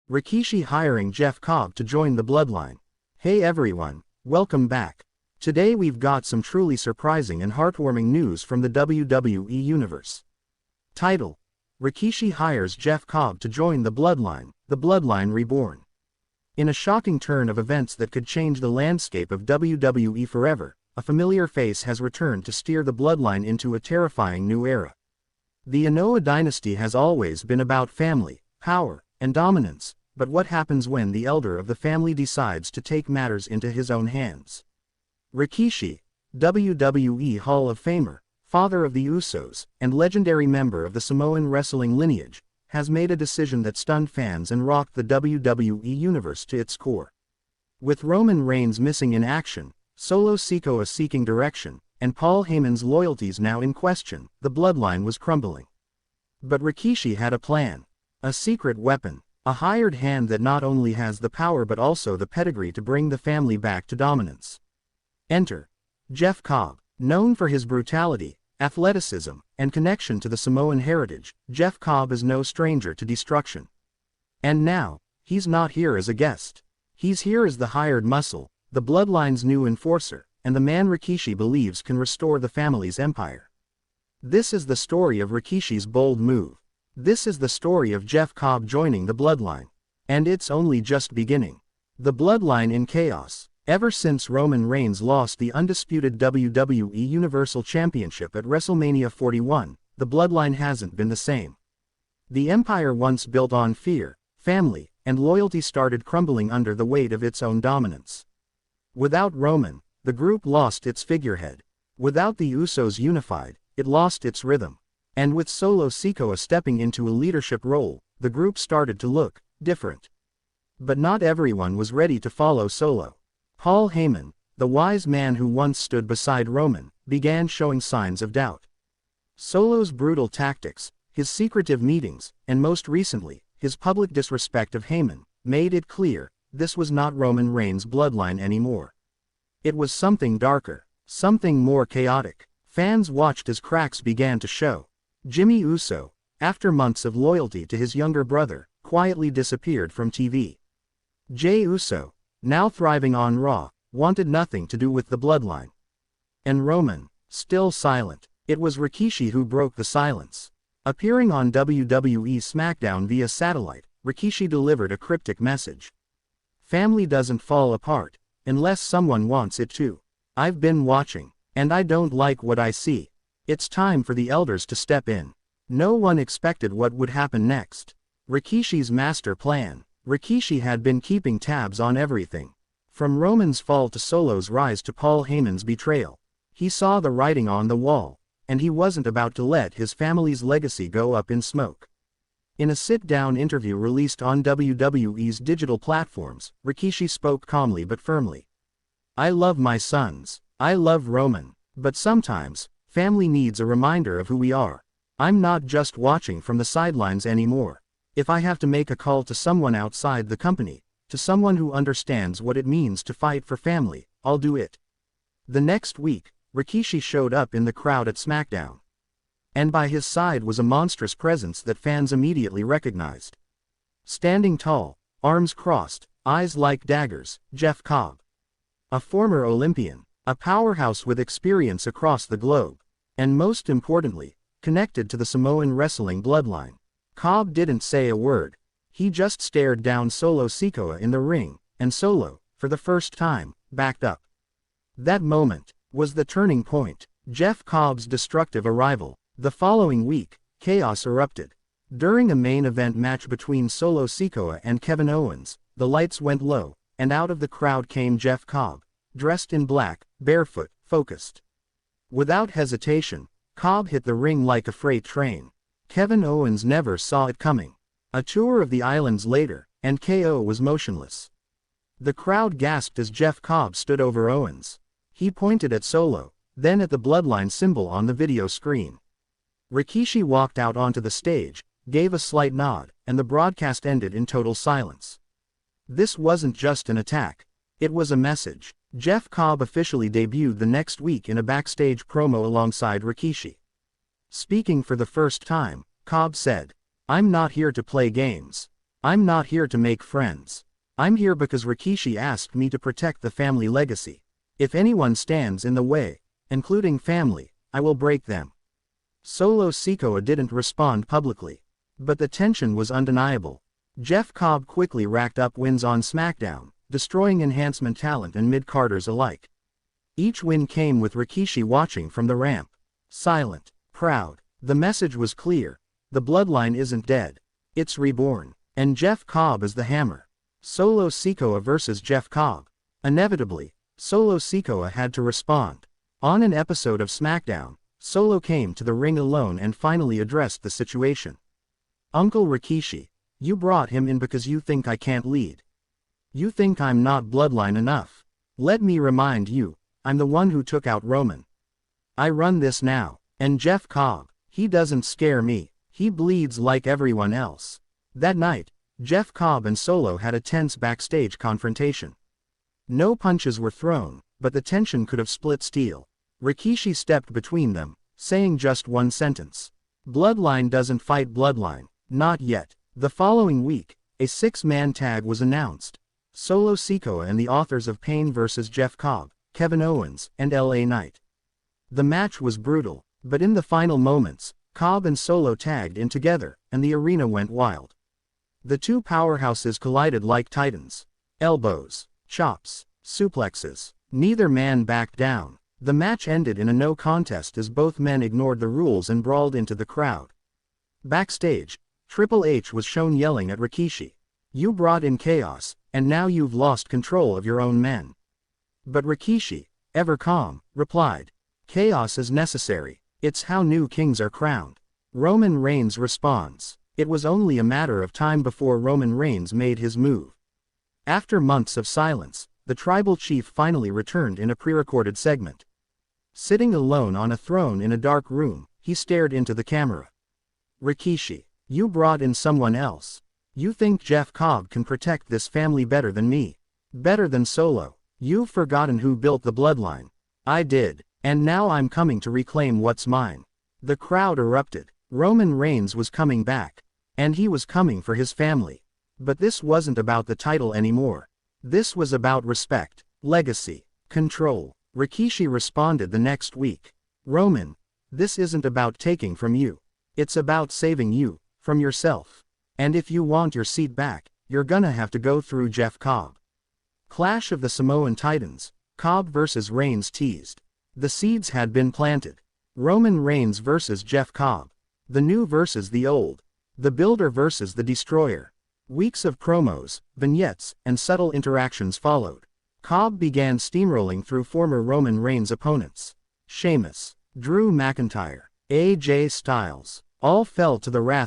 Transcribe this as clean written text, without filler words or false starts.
Rikishi hiring Jeff Cobb to join the Bloodline. Hey everyone, welcome back. Today we've got some truly surprising and heartwarming news from the WWE Universe. Title: Rikishi hires Jeff Cobb to join the Bloodline Reborn. In a shocking turn of events that could change the landscape of WWE forever, a familiar face has returned to steer the Bloodline into a terrifying new era. The Anoa'i dynasty has always been about family, power, and dominance, but what happens when the elder of the family decides to take matters into his own hands? Rikishi, WWE Hall of Famer, father of the Usos, and legendary member of the Samoan wrestling lineage, has made a decision that stunned fans and rocked the WWE Universe to its core. With Roman Reigns missing in action, Solo Sikoa seeking direction, and Paul Heyman's loyalties now in question, the Bloodline was crumbling. But Rikishi had a plan. A secret weapon, a hired hand that not only has the power but also the pedigree to bring the family back to dominance. Enter Jeff Cobb. Known for his brutality, athleticism, and connection to the Samoan heritage, Jeff Cobb is no stranger to destruction. And now, he's not here as a guest. He's here as the hired muscle, the Bloodline's new enforcer, and the man Rikishi believes can restore the family's empire. This is the story of Rikishi's bold move. This is the story of Jeff Cobb joining the Bloodline. And it's only just beginning. The Bloodline in chaos. Ever since Roman Reigns lost the undisputed WWE Universal Championship at WrestleMania 41, the Bloodline hasn't been the same. The empire once built on fear, family, and loyalty started crumbling under the weight of its own dominance. Without Roman, the group lost its figurehead. Without the Usos unified, it lost its rhythm. And with Solo Sikoa stepping into a leadership role, the group started to look different. But not everyone was ready to follow Solo. Paul Heyman, the wise man who once stood beside Roman, began showing signs of doubt. Solo's brutal tactics, his secretive meetings, and most recently, his public disrespect of Heyman, made it clear this was not Roman Reigns' bloodline anymore. It was something darker, something more chaotic. Fans watched as cracks began to show. Jimmy Uso, after months of loyalty to his younger brother, quietly disappeared from TV. Jey Uso, now thriving on Raw, wanted nothing to do with the Bloodline. And Roman, still silent. It was Rikishi who broke the silence. Appearing on WWE SmackDown via satellite, Rikishi delivered a cryptic message. Family doesn't fall apart, unless someone wants it to. I've been watching, and I don't like what I see. It's time for the elders to step in. No one expected what would happen next. Rikishi's master plan. Rikishi had been keeping tabs on everything. From Roman's fall to Solo's rise to Paul Heyman's betrayal. He saw the writing on the wall, and he wasn't about to let his family's legacy go up in smoke. In a sit-down interview released on WWE's digital platforms, Rikishi spoke calmly but firmly. I love my sons. I love Roman. But sometimes, family needs a reminder of who we are. I'm not just watching from the sidelines anymore. If I have to make a call to someone outside the company, to someone who understands what it means to fight for family, I'll do it. The next week, Rikishi showed up in the crowd at SmackDown. And by his side was a monstrous presence that fans immediately recognized. Standing tall, arms crossed, eyes like daggers, Jeff Cobb. A former Olympian, a powerhouse with experience across the globe, and most importantly, connected to the Samoan wrestling bloodline. Cobb didn't say a word. He just stared down Solo Sikoa in the ring, and Solo, for the first time, backed up. That moment was the turning point. Jeff Cobb's destructive arrival. The following week, chaos erupted. During a main event match between Solo Sikoa and Kevin Owens, the lights went low, and out of the crowd came Jeff Cobb, dressed in black, barefoot, focused. Without hesitation, Cobb hit the ring like a freight train. Kevin Owens never saw it coming. A tour of the islands later, and KO was motionless. The crowd gasped as Jeff Cobb stood over Owens. He pointed at Solo, then at the bloodline symbol on the video screen. Rikishi walked out onto the stage, gave a slight nod, and the broadcast ended in total silence. This wasn't just an attack. It was a message. Jeff Cobb officially debuted the next week in a backstage promo alongside Rikishi. Speaking for the first time, Cobb said, "I'm not here to play games. I'm not here to make friends. I'm here because Rikishi asked me to protect the family legacy. If anyone stands in the way, including family, I will break them. Solo Sikoa didn't respond publicly. But the tension was undeniable. Jeff Cobb quickly racked up wins on SmackDown, destroying enhancement talent and mid-carders alike. Each win came with Rikishi watching from the ramp. Silent, proud. The message was clear. The bloodline isn't dead. It's reborn. And Jeff Cobb is the hammer. Solo Sikoa versus Jeff Cobb. Inevitably, Solo Sikoa had to respond. On an episode of SmackDown, Solo came to the ring alone and finally addressed the situation. Uncle Rikishi, you brought him in because you think I can't lead. You think I'm not bloodline enough. Let me remind you, I'm the one who took out Roman. I run this now, and Jeff Cobb, he doesn't scare me, he bleeds like everyone else. That night, Jeff Cobb and Solo had a tense backstage confrontation. No punches were thrown, but the tension could have split steel. Rikishi stepped between them, saying just one sentence. Bloodline doesn't fight bloodline. Not yet. The following week, a 6-man tag was announced. Solo Sikoa and the authors of Pain vs. Jeff Cobb, Kevin Owens, and LA Knight. The match was brutal, but in the final moments, Cobb and Solo tagged in together, and the arena went wild. The two powerhouses collided like titans. Elbows, chops, suplexes. Neither man backed down. The match ended in a no contest as both men ignored the rules and brawled into the crowd. Backstage, Triple H was shown yelling at Rikishi. You brought in chaos, and now you've lost control of your own men. But Rikishi, ever calm, replied, chaos is necessary. It's how new kings are crowned. Roman Reigns responds. It was only a matter of time before Roman Reigns made his move. After months of silence, the tribal chief finally returned in a pre-recorded segment. Sitting alone on a throne in a dark room, he stared into the camera. Rikishi, you brought in someone else. You think Jeff Cobb can protect this family better than me? Better than Solo? You've forgotten who built the bloodline. I did, and now I'm coming to reclaim what's mine. The crowd erupted. Roman Reigns was coming back. And he was coming for his family. But this wasn't about the title anymore. This was about respect, legacy, control. Rikishi responded the next week. Roman, this isn't about taking from you. It's about saving you, from yourself. And if you want your seat back, you're gonna have to go through Jeff Cobb. Clash of the Samoan Titans, Cobb vs. Reigns teased. The seeds had been planted. Roman Reigns vs. Jeff Cobb. The new versus the old. The builder versus the destroyer. Weeks of promos, vignettes, and subtle interactions followed. Cobb began steamrolling through former Roman Reigns opponents. Sheamus, Drew McIntyre, AJ Styles, all fell to the wrath